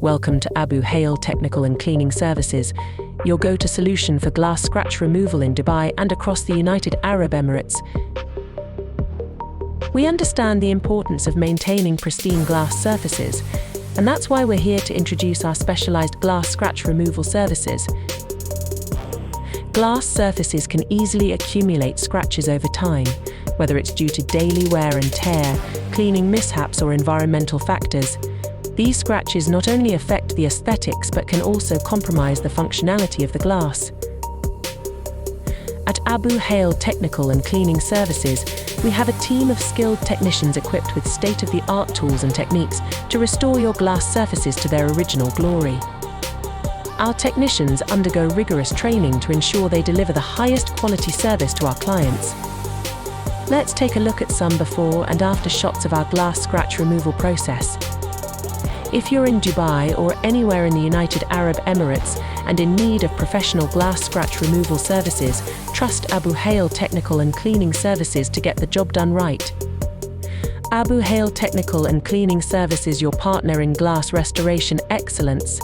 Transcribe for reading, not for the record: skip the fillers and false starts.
Welcome to Abuhail Technical and Cleaning Services, your go-to solution for glass scratch removal in Dubai and across the United Arab Emirates. We understand the importance of maintaining pristine glass surfaces, and that's why we're here to introduce our specialized glass scratch removal services. Glass surfaces can easily accumulate scratches over time, whether it's due to daily wear and tear, cleaning mishaps, or environmental factors. These scratches not only affect the aesthetics but can also compromise the functionality of the glass. At Abuhail Technical and Cleaning Services, we have a team of skilled technicians equipped with state-of-the-art tools and techniques to restore your glass surfaces to their original glory. Our technicians undergo rigorous training to ensure they deliver the highest quality service to our clients. Let's take a look at some before and after shots of our glass scratch removal process. If you're in Dubai or anywhere in the United Arab Emirates and in need of professional glass scratch removal services, trust Abuhail Technical and Cleaning Services to get the job done right. Abuhail Technical and Cleaning Services, your partner in glass restoration excellence.